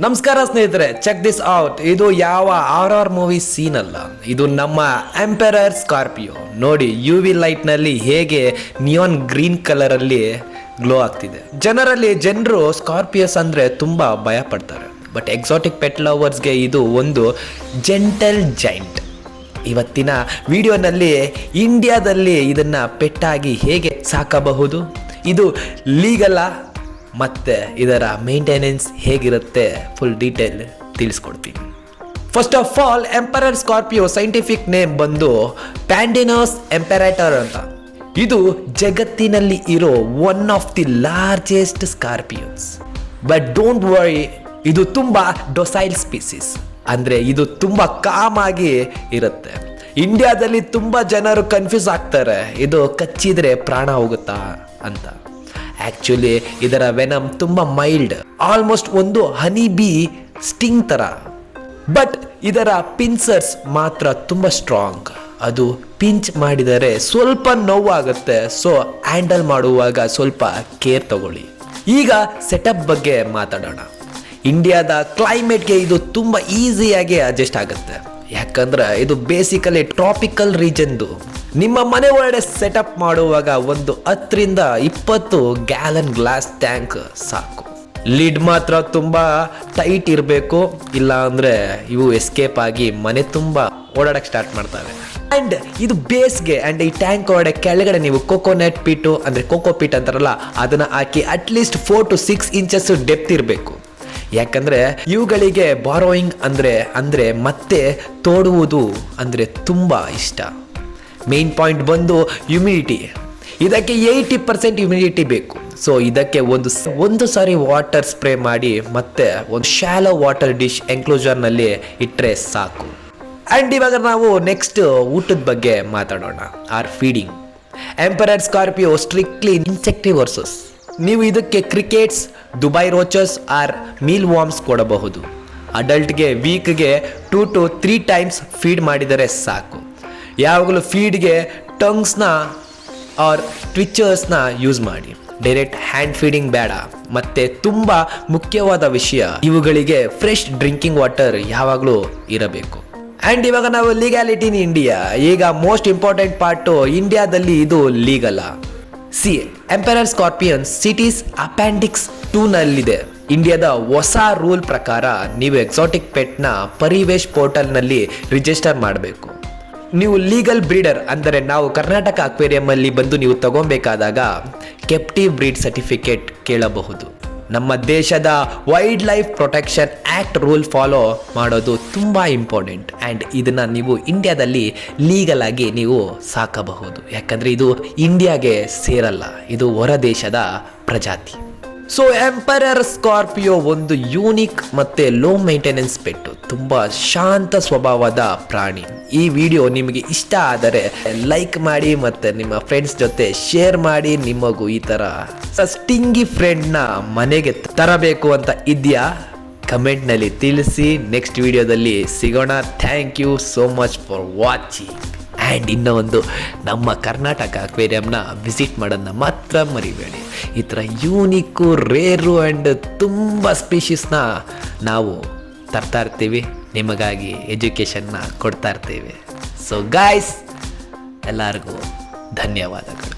ನಮಸ್ಕಾರ ಸ್ನೇಹಿತರೆ, check this out. ಇದು ಯಾವ ಆರ್ ಮೂವಿ ಸೀನ್ ಅಲ್ಲ, ಇದು ನಮ್ಮ ಎಂಪರರ್ ಸ್ಕಾರ್ಪಿಯೋ. ನೋಡಿ UV ಲೈಟ್ ನಲ್ಲಿ ಹೇಗೆ ನಿಯಾನ್ ಗ್ರೀನ್ ಕಲರ್ ಅಲ್ಲಿ ಗ್ಲೋ ಆಗ್ತಿದೆ. ಜನರು ಸ್ಕಾರ್ಪಿಯೋಸ್ ಅಂದ್ರೆ ತುಂಬಾ ಭಯ ಪಡ್ತಾರೆ, ಬಟ್ ಎಕ್ಸಾಟಿಕ್ ಪೆಟ್ ಲವರ್ಸ್ಗೆ ಇದು ಒಂದು ಜೆಂಟಲ್ ಜೈಂಟ್. ಇವತ್ತಿನ ವಿಡಿಯೋನಲ್ಲಿ ಇಂಡಿಯಾದಲ್ಲಿ ಇದನ್ನ ಪೆಟ್ಟಾಗಿ ಹೇಗೆ ಸಾಕಬಹುದು, ಇದು ಲೀಗಲ್ಲ, ಮತ್ತು ಇದರ ಮೇಂಟೆನೆನ್ಸ್ ಹೇಗಿರುತ್ತೆ ಫುಲ್ ಡೀಟೇಲ್ ತಿಳಿಸ್ಕೊಡ್ತೀನಿ. First of all, emperor scorpio scientific name ಬಂದು ಪ್ಯಾಂಡಿನೋಸ್ ಎಂಪೆರೇಟರ್ ಅಂತ. ಇದು ಜಗತ್ತಿನಲ್ಲಿ ಇರೋ one of the largest scorpios. But don't worry, ಇದು ತುಂಬ ಡೊಸೈಲ್ ಸ್ಪೀಸೀಸ್, ಅಂದರೆ ಇದು ತುಂಬ ಕಾಮ್ ಆಗಿ ಇರುತ್ತೆ. ಇಂಡಿಯಾದಲ್ಲಿ ತುಂಬ ಜನರು ಕನ್ಫ್ಯೂಸ್ ಆಗ್ತಾರೆ, ಇದು ಕಚ್ಚಿದ್ರೆ ಪ್ರಾಣ ಹೋಗುತ್ತಾ ಅಂತ. ಆ್ಯಕ್ಚುಲಿ ಇದರ ವೆನಮ್ ತುಂಬ ಮೈಲ್ಡ್, ಆಲ್ಮೋಸ್ಟ್ ಒಂದು ಹನಿ ಬಿ ಸ್ಟಿಂಗ್ ಥರ. ಬಟ್ ಇದರ ಪಿನ್ಸರ್ಸ್ ಮಾತ್ರ ತುಂಬ ಸ್ಟ್ರಾಂಗ್. ಅದು ಪಿಂಚ್ ಮಾಡಿದರೆ ಸ್ವಲ್ಪ ನೋವಾಗುತ್ತೆ, ಸೊ ಹ್ಯಾಂಡಲ್ ಮಾಡುವಾಗ ಸ್ವಲ್ಪ ಕೇರ್ ತಗೊಳ್ಳಿ. ಈಗ ಸೆಟಪ್ ಬಗ್ಗೆ ಮಾತಾಡೋಣ. ಇಂಡಿಯಾದ ಕ್ಲೈಮೇಟ್ಗೆ ಇದು ತುಂಬ ಈಸಿಯಾಗಿ ಅಡ್ಜಸ್ಟ್ ಆಗುತ್ತೆ, ಯಾಕಂದ್ರೆ ಇದು ಬೇಸಿಕಲಿ ಟ್ರಾಪಿಕಲ್ ರೀಜನ್ದು. ನಿಮ್ಮ ಮನೆ ಒಳಗಡೆ ಸೆಟಪ್ ಮಾಡುವಾಗ ಒಂದು 10ರಿಂದ 20 ಗ್ಯಾಲನ್ ಗ್ಲಾಸ್ ಟ್ಯಾಂಕ್ ಸಾಕು. ಲಿಡ್ ಮಾತ್ರ ತುಂಬ ಟೈಟ್ ಇರಬೇಕು, ಇಲ್ಲ ಅಂದರೆ ಇವು ಎಸ್ಕೇಪ್ ಆಗಿ ಮನೆ ತುಂಬ ಓಡಾಡಕ್ಕೆ ಸ್ಟಾರ್ಟ್ ಮಾಡ್ತವೆ. ಆ್ಯಂಡ್ ಇದು ಬೇಸ್ಗೆ, ಆ್ಯಂಡ್ ಈ ಟ್ಯಾಂಕ್ ಒಳಗಡೆ ಕೆಳಗಡೆ ನೀವು ಕೋಕೋನಟ್ ಪೀಟು ಅಂದರೆ ಕೋಕೋ ಪೀಟ್ ಅಂತಾರಲ್ಲ, ಅದನ್ನು ಹಾಕಿ ಅಟ್ಲೀಸ್ಟ್ 4 to 6 ಇಂಚಸ್ ಡೆಪ್ತ್ ಇರಬೇಕು. ಯಾಕಂದರೆ ಇವುಗಳಿಗೆ ಬಾರೋಯಿಂಗ್ ಅಂದರೆ ಮತ್ತೆ ತೋಡುವುದು ಅಂದರೆ ತುಂಬ ಇಷ್ಟ. ಮೇನ್ ಪಾಯಿಂಟ್ ಬಂದು ಹ್ಯುಮಿಡಿಟಿ. ಇದಕ್ಕೆ 80% ಹ್ಯುಮಿಡಿಟಿ ಬೇಕು. ಸೊ ಇದಕ್ಕೆ ಒಂದು ಸಾರಿ ವಾಟರ್ ಸ್ಪ್ರೇ ಮಾಡಿ ಮತ್ತೆ ಒಂದು ಶಾಲೋ ವಾಟರ್ ಡಿಶ್ ಎನ್ಕ್ಲೋಜರ್ನಲ್ಲಿ ಇಟ್ಟರೆ ಸಾಕು. ಆ್ಯಂಡ್ ಇವಾಗ ನಾವು ನೆಕ್ಸ್ಟ್ ಊಟದ ಬಗ್ಗೆ ಮಾತಾಡೋಣ, or feeding. Emperor scorpio strictly insectivorous. ನೀವು ಇದಕ್ಕೆ crickets, dubia roaches or mealworms ಕೊಡಬಹುದು. ಅಡಲ್ಟ್ಗೆ ವೀಕ್ಗೆ 2 to 3 ಟೈಮ್ಸ್ ಫೀಡ್ ಮಾಡಿದರೆ ಸಾಕು. ಯಾವಾಗಲೂ ಫೀಡ್ಗೆ ಟಂಗ್ಸ್ನ ಆರ್ ಟ್ವಿಚರ್ಸ್ನ ಯೂಸ್ ಮಾಡಿ, ಡೈರೆಕ್ಟ್ ಹ್ಯಾಂಡ್ ಫೀಡಿಂಗ್ ಬೇಡ. ಮತ್ತು ತುಂಬ ಮುಖ್ಯವಾದ ವಿಷಯ, ಇವುಗಳಿಗೆ ಫ್ರೆಶ್ ಡ್ರಿಂಕಿಂಗ್ ವಾಟರ್ ಯಾವಾಗಲೂ ಇರಬೇಕು. ಆ್ಯಂಡ್ ಇವಾಗ ನಾವು ಲೀಗಾಲಿಟಿ ಇನ್ ಇಂಡಿಯಾ. ಈಗ ಮೋಸ್ಟ್ ಇಂಪಾರ್ಟೆಂಟ್ ಪಾರ್ಟು, ಇಂಡಿಯಾದಲ್ಲಿ ಇದು ಲೀಗಲ್ಲ. ಎಂಪರರ್ ಸ್ಕಾರ್ಪಿಯನ್ ಸಿಟೀಸ್ ಅಪೆಂಡಿಕ್ಸ್ 2ನಲ್ಲಿದೆ. ಇಂಡಿಯಾದ ಹೊಸ ರೂಲ್ ಪ್ರಕಾರ ನೀವು ಎಕ್ಸಾಟಿಕ್ ಪೆಟ್ನ ಪರಿವೇಶ್ ಪೋರ್ಟಲ್ನಲ್ಲಿ ರಿಜಿಸ್ಟರ್ ಮಾಡಬೇಕು. ನೀವು ಲೀಗಲ್ ಬ್ರೀಡರ್ ಅಂದರೆ ನಾವು ಕರ್ನಾಟಕ ಅಕ್ವೇರಿಯಂ ಅಲ್ಲಿ ಬಂದು ನೀವು ತಗೊಬೇಕಾದಾಗ ಕೆಪ್ಟಿವ್ ಬ್ರೀಡ್ ಸರ್ಟಿಫಿಕೇಟ್ ಕೇಳಬಹುದು. ನಮ್ಮ ದೇಶದ wild life protection act rule follow ಮಾಡೋದು ತುಂಬ ಇಂಪಾರ್ಟೆಂಟ್. ಆ್ಯಂಡ್ ಇದನ್ನು ನೀವು ಇಂಡಿಯಾದಲ್ಲಿ ಲೀಗಲ್ ಆಗಿ ನೀವು ಸಾಕಬಹುದು, ಯಾಕಂದರೆ ಇದು ಇಂಡಿಯಾಗೆ ಸೇರಲ್ಲ, ಇದು ಹೊರ ದೇಶದ ಪ್ರಜಾತಿ. ಸೊ ಎಂಪರರ್ ಸ್ಕಾರ್ಪಿಯೋ ಒಂದು ಯೂನಿಕ್ ಮತ್ತು ಲೋ ಮೇಂಟೆನೆನ್ಸ್ ಪೆಟ್ಟು, ತುಂಬ ಶಾಂತ ಸ್ವಭಾವದ ಪ್ರಾಣಿ. ಈ ವಿಡಿಯೋ ನಿಮಗೆ ಇಷ್ಟ ಆದರೆ ಲೈಕ್ ಮಾಡಿ ಮತ್ತು ನಿಮ್ಮ ಫ್ರೆಂಡ್ಸ್ ಜೊತೆ ಶೇರ್ ಮಾಡಿ. ನಿಮಗೂ ಈ ಥರ ಸ್ಟಿಂಗಿ ಫ್ರೆಂಡ್ನ ಮನೆಗೆ ತರಬೇಕು ಅಂತ ಇದೆಯಾ? ಕಮೆಂಟ್ನಲ್ಲಿ ತಿಳಿಸಿ. ನೆಕ್ಸ್ಟ್ ವಿಡಿಯೋದಲ್ಲಿ ಸಿಗೋಣ. Thank you so much for watching. And ಇನ್ನೂ ಒಂದು, ನಮ್ಮ ಕರ್ನಾಟಕ ಅಕ್ವೇರಿಯಂನ ವಿಸಿಟ್ ಮಾಡೋದನ್ನ ಮಾತ್ರ ಮರಿಬೇಡಿ. ಈ ಥರ ಯೂನಿಕ್ಕು, ರೇರು ಆ್ಯಂಡ್ ತುಂಬ ಸ್ಪೀಷೀಸ್ನ ನಾವು ತರ್ತಾ ಇರ್ತೀವಿ, ನಿಮಗಾಗಿ ಎಜುಕೇಷನ್ನ ಕೊಡ್ತಾ ಇರ್ತೀವಿ. ಸೊ ಗಾಯ್ಸ್, ಎಲ್ಲರಿಗೂ ಧನ್ಯವಾದಗಳು.